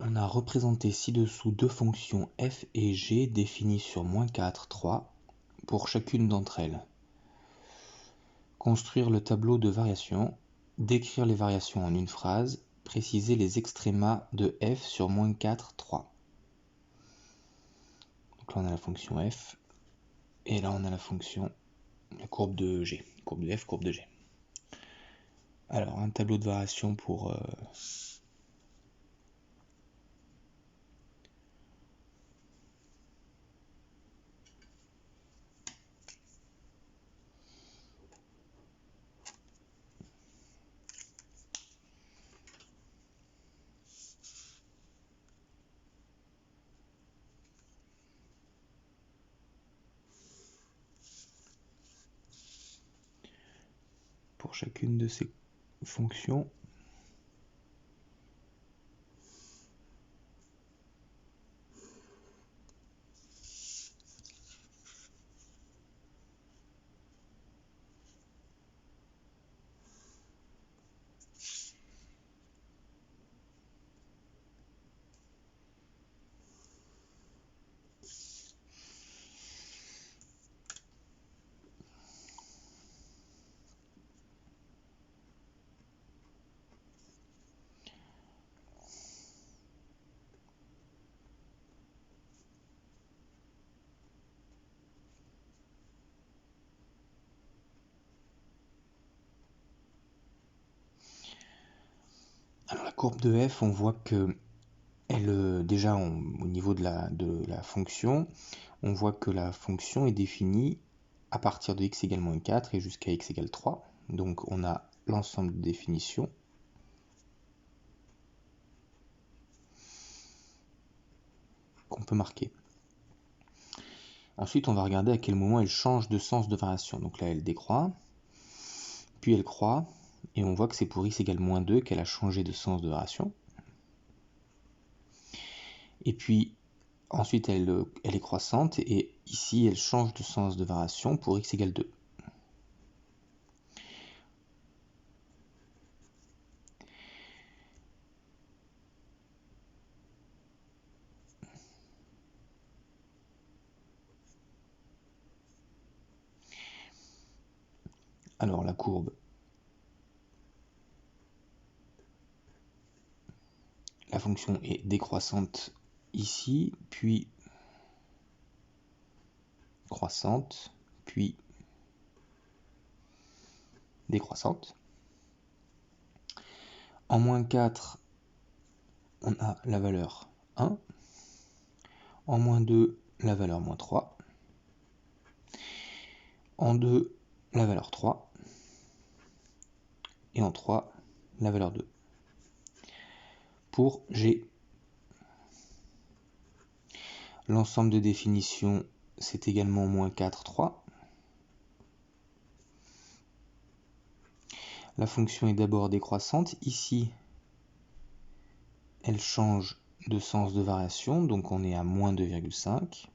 On a représenté ci-dessous deux fonctions f et g définies sur -4, 3 pour chacune d'entre elles. Construire le tableau de variations, décrire les variations en une phrase, préciser les extrémas de f sur -4, 3. Donc là on a la fonction f, et là on a la courbe de g, courbe de f, courbe de g. Alors un tableau de variation pour chacune de ces fonctions. Alors la courbe de f, on voit que déjà au niveau de la fonction, on voit que la fonction est définie à partir de x égale -4 et jusqu'à x égale 3. Donc on a l'ensemble de définitions. Qu'on peut marquer. Ensuite, on va regarder à quel moment elle change de sens de variation. Donc là, elle décroît, puis elle croît, et on voit que c'est pour x égale -2 qu'elle a changé de sens de variation. Et puis, ensuite, elle est croissante, et ici, elle change de sens de variation pour x égale 2. Alors, la courbe. La fonction est décroissante ici, puis croissante, puis décroissante. En -4, on a la valeur 1. En -2, la valeur -3. En 2, la valeur 3. Et en 3, la valeur 2. Pour G, l'ensemble de définitions, c'est également -4, 3. La fonction est d'abord décroissante. Ici, elle change de sens de variation, donc on est à -2,5.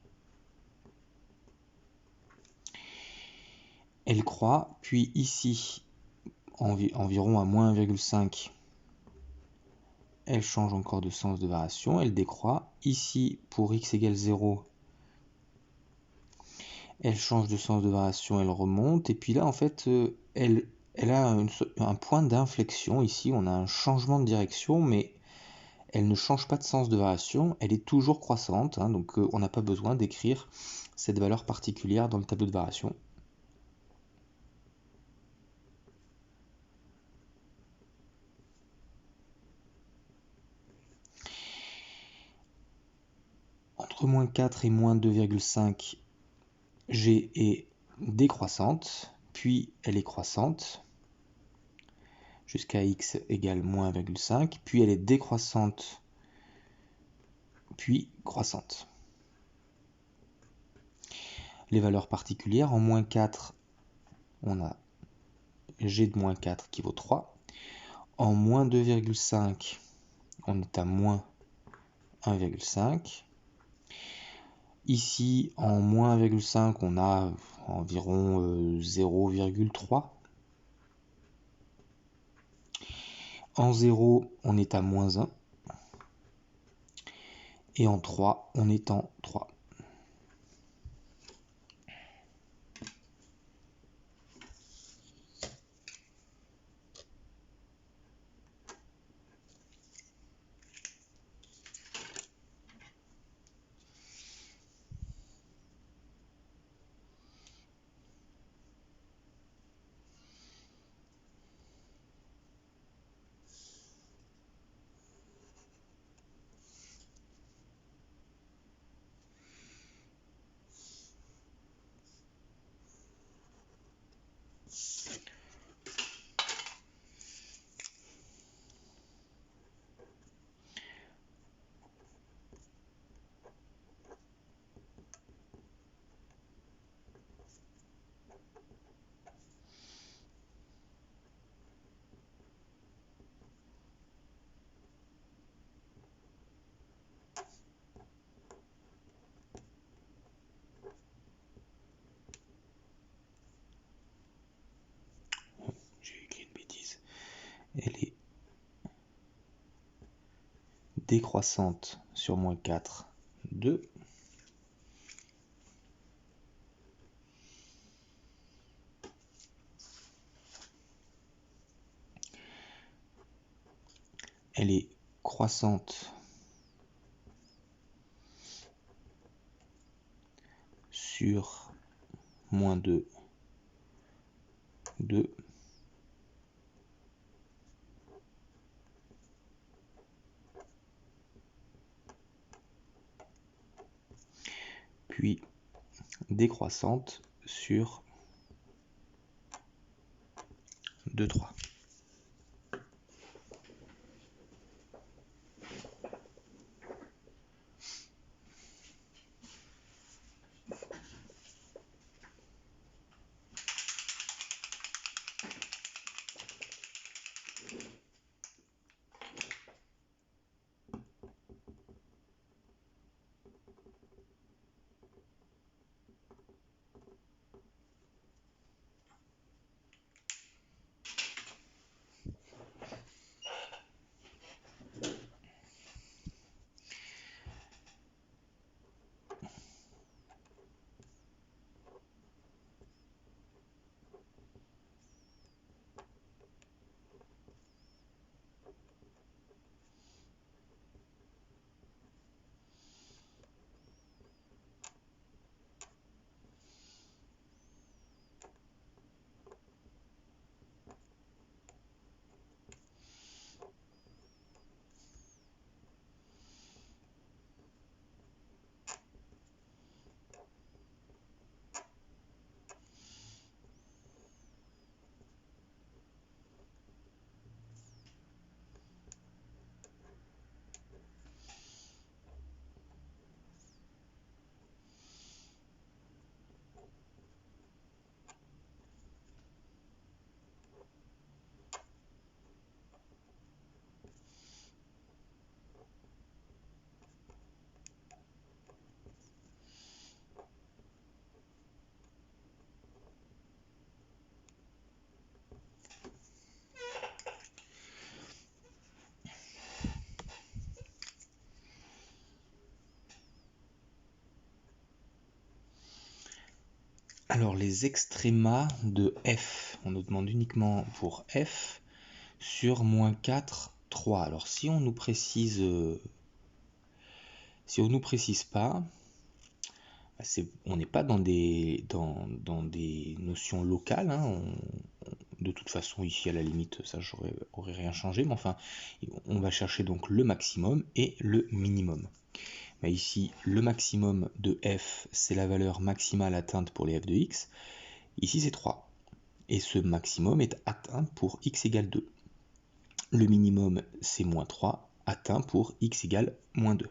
Elle croît, puis ici, environ à -1,5, elle change encore de sens de variation, elle décroît. Ici, pour x égale 0, elle change de sens de variation, elle remonte, et puis là, en fait, elle a un point d'inflexion. Ici, on a un changement de direction, mais elle ne change pas de sens de variation, elle est toujours croissante, hein, donc on n'a pas besoin d'écrire cette valeur particulière dans le tableau de variation. Entre -4 et -2,5, G est décroissante, puis elle est croissante, jusqu'à x égale -1,5, puis elle est décroissante, puis croissante. Les valeurs particulières, en -4, on a G de -4 qui vaut 3. En -2,5, on est à -1,5. Ici, en -1,5, on a environ 0,3. En 0, on est à -1. Et en 3, on est en 3. J'ai écrit une bêtise. Elle est décroissante sur moins 4, 2. Elle est croissante sur moins 2, 2. Puis décroissante sur 2, 3. Alors les extrémas de f, on nous demande uniquement pour f sur moins 4, 3. Alors si on nous précise pas, on n'est pas dans des notions locales, hein. De toute façon ici à la limite ça j'aurais rien changé, mais enfin on va chercher donc le maximum et le minimum. Mais ici le maximum de f c'est la valeur maximale atteinte pour les f de x, ici c'est 3, et ce maximum est atteint pour x égale 2. Le minimum c'est moins 3, atteint pour x égale moins 2.